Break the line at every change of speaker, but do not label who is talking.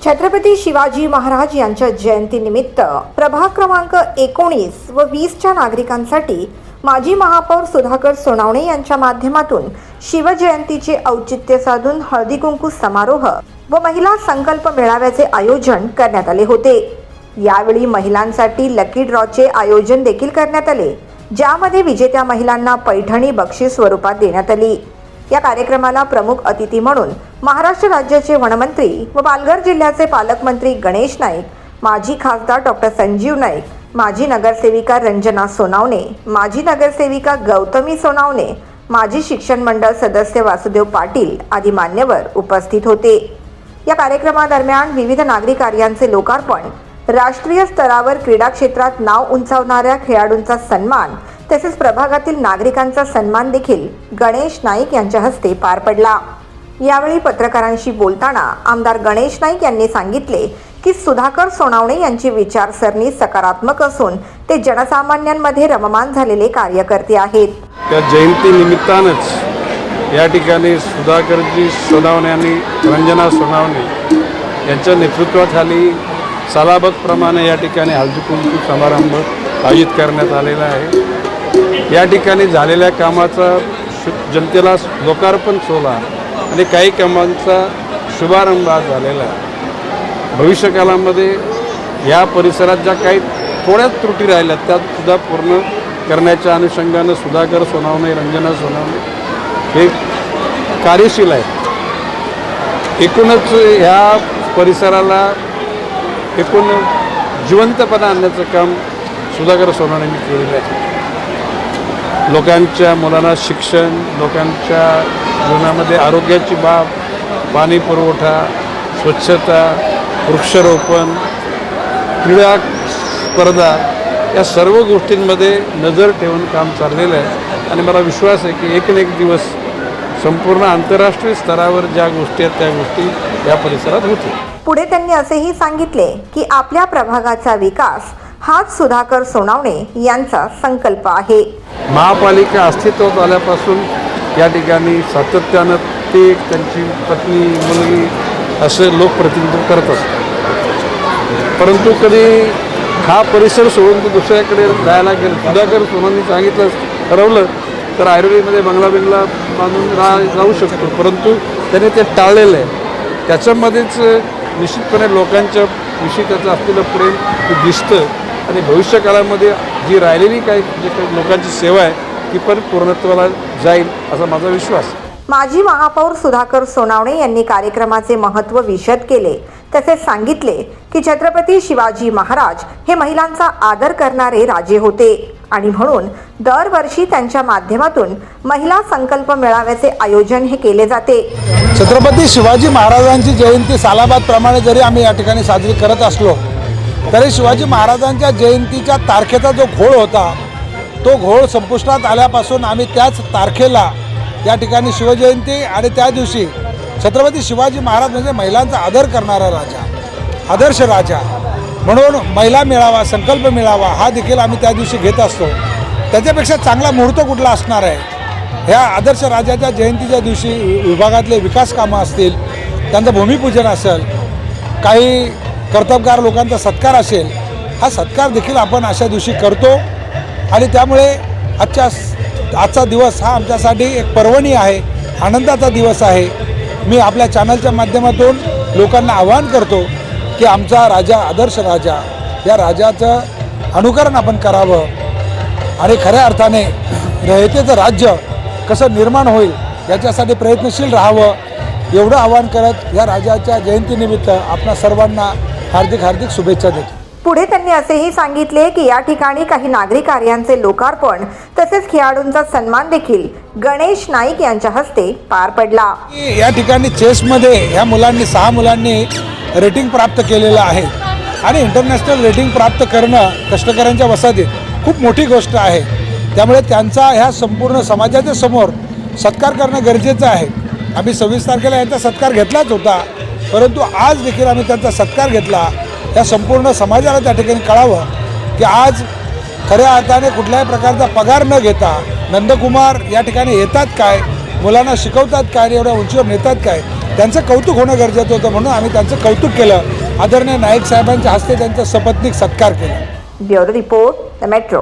छत्रपती शिवाजी महाराज यांच्या जयंतीनिमित्त प्रभाग क्रमांक 19 व 20च्या नागरिकांसाठी माजी महापौर सुधाकर सोनावणे यांच्या माध्यमातून शिवजयंतीचे औचित्य साधून हळदी कुंकू समारोह व महिला संकल्प मेळाव्याचे आयोजन करण्यात आले होते। यावेळी महिलांसाठी लकी ड्रॉचे आयोजन देखील करण्यात आले, ज्यामध्ये विजेत्या महिलांना पैठणी बक्षीस स्वरूपात देण्यात आली। या कार्यक्रमाला प्रमुख अतिथी म्हणून महाराष्ट्र राज्याचे वनमंत्री व पालघर जिल्ह्याचे पालकमंत्री गणेश नाईक, माजी खासदार डॉक्टर संजीव नाईक, माजी नगरसेविका रंजना सोनावणे, माजी नगरसेविका गौतमी सोनावणे, माजी शिक्षण मंडळ सदस्य वासुदेव पाटील आदी मान्यवर उपस्थित होते। या कार्यक्रमादरम्यान विविध नागरी कार्यांचे लोकार्पण, राष्ट्रीय स्तरावर क्रीडा क्षेत्रात नाव उंचावणाऱ्या खेळाडूंचा सन्मान तसेच प्रभागातील नागरिकांचा सन्मान देखील गणेश नाईक यांच्या हस्ते पार पडला। यावेळी पत्रकारांशी बोलताना आमदार गणेश नाईक यांनी सांगितले की सुधाकर सोनावणे यांची विचारसरणी सकारात्मक असून ते जनसामान्यांमध्ये रममान झालेले कार्यकर्ते आहेत।
त्या जयंती निमित्तानंच या ठिकाणी सुधाकरजी सोनावणे आणि रंजना सोनावणे यांच्या नेतृत्वाखाली सालाबतप्रमाणे या ठिकाणी हळदी कुंकू समारंभ आयोजित करण्यात आलेला आहे। या ठिकाणी झालेल्या कामाचा जनतेला लोकार्पण सोहळा आणि काही कामांचा शुभारंभ आज झालेला आहे। भविष्यकालामध्ये या परिसरात ज्या काही थोड्या त्रुटी राहिल्या त्या सुद्धा पूर्ण करण्याच्या अनुषंगानं सुधाकर सोनावणे, रंजना सोनावणे हे कार्यशील आहेत। एकूणच ह्या परिसराला एकूण जिवंतपणा आणण्याचं काम सुधाकर सोनावणेंनी केलेलं आहे। लोकांच्या मुलांना शिक्षण, लोकांच्या जीवनामध्ये आरोग्याची बाब, पाणी पुरवठा, स्वच्छता, वृक्षारोपण, क्रीडा स्पर्धा या सर्व गोष्टींमध्ये नजर ठेवून काम चाललेलं आहे आणि मला विश्वास आहे की एक न एक दिवस संपूर्ण आंतरराष्ट्रीय स्तरावर ज्या गोष्टी आहेत त्या गोष्टी या परिसरात होतील।
पुढे त्यांनी असेही सांगितले की आपल्या प्रभागाचा विकास हाच सुधाकर सोनावणे यांचा संकल्प आहे।
महापालिका अस्तित्वात आल्यापासून या ठिकाणी सातत्यानं ते त्यांची पत्नी, मुलगी असे लोकप्रतिनिधित्व करत असतात, परंतु कधी हा परिसर सोडून तो दुसऱ्याकडे जायला गेलं। सुधाकर सोनावणे सांगितलं ठरवलं तर आयुर्वेदमध्ये बंगला बांधून जाऊ शकतो, परंतु त्याने ते टाळलेलं आहे। त्याच्यामध्येच निश्चितपणे लोकांच्या विषयी त्याचं असलेलं प्रेम ते दिसतं आणि भविष्यकाळामध्ये जी राहिलेली काही लोकांची सेवा आहे ती पण पूर्णत्वाला जाईल असा माझा विश्वास।
माजी महापौर सुधाकर सोनावणे यांनी कार्यक्रमाचे महत्त्व विशद केले, तसेच सांगितले की छत्रपती शिवाजी महाराज हे महिलांचा आदर करणारे राजे होते आणि म्हणून दरवर्षी त्यांच्या माध्यमातून महिला संकल्प मेळाव्याचे आयोजन हे केले जाते।
छत्रपती शिवाजी महाराजांची जयंती सालाबादप्रमाणे जरी आम्ही या ठिकाणी साजरी करत असलो तरी शिवाजी महाराजांच्या जयंतीच्या तारखेचा जो घोळ होता तो घोळ संपुष्टात आल्यापासून आम्ही त्याच तारखेला या ठिकाणी शिवजयंती आणि त्या दिवशी छत्रपती शिवाजी महाराज म्हणजे महिलांचा आदर करणारा राजा, आदर्श राजा म्हणून महिला मेळावा, संकल्प मेळावा हा देखील आम्ही त्या दिवशी घेत असतो। त्याच्यापेक्षा चांगला मुहूर्त कुठला असणार आहे? ह्या आदर्श राजाच्या जयंतीच्या दिवशी विभागातले विकास कामं असतील, त्यांचं भूमिपूजन असेल, काही कर्तबगार लोकांचा सत्कार असेल, हा सत्कार देखील आपण अशा दिवशी करतो आणि त्यामुळे आजचा दिवस हा आमच्यासाठी एक पर्वणी आहे, आनंदाचा दिवस आहे। मी आपल्या चॅनलच्या माध्यमातून लोकांना आवाहन करतो की आमचा राजा, आदर्श राजा, या राजाचं अनुकरण आपण करावं आणि खऱ्या अर्थाने रयतेचं राज्य कसं निर्माण होईल याच्यासाठी प्रयत्नशील राहावं एवढं आवाहन करत या राजाच्या जयंतीनिमित्त आपणा सर्वांना हार्दिक हार्दिक शुभेच्छा देतो।
पुढे त्यांनी असेही सांगितले की या ठिकाणी काही नागरी कार्यांचे लोकार्पण तसेच खेळाडूंचा सन्मान देखील गणेश नाईक यांच्या हस्ते पार पडला।
या ठिकाणी चेसमध्ये ह्या मुलांनी 6 मुलांनी रेटिंग प्राप्त केलेलं आहे आणि इंटरनॅशनल रेटिंग प्राप्त करणं कष्टकऱ्यांच्या वसाहतीत खूप मोठी गोष्ट आहे। त्यामुळे त्यांचा ह्या संपूर्ण समाजाच्या समोर सत्कार करणं गरजेचं आहे। आम्ही 26 तारखेला यांचा सत्कार घेतलाच होता, परंतु आज देखील आम्ही त्यांचा सत्कार घेतला। या संपूर्ण समाजाला त्या ठिकाणी कळावं की आज खऱ्या अर्थाने कुठल्याही प्रकारचा पगार न घेता नंदकुमार या ठिकाणी येतात काय, मुलांना शिकवतात काय, एवढ्या उंचीवर नेतात काय, त्यांचं कौतुक होणं गरजेचं होतं, म्हणून आम्ही त्यांचं कौतुक केलं आदरणीय नाईक साहेबांच्या हस्ते त्यांचा सपत्नीक सत्कार केला.
Bureau report the metro.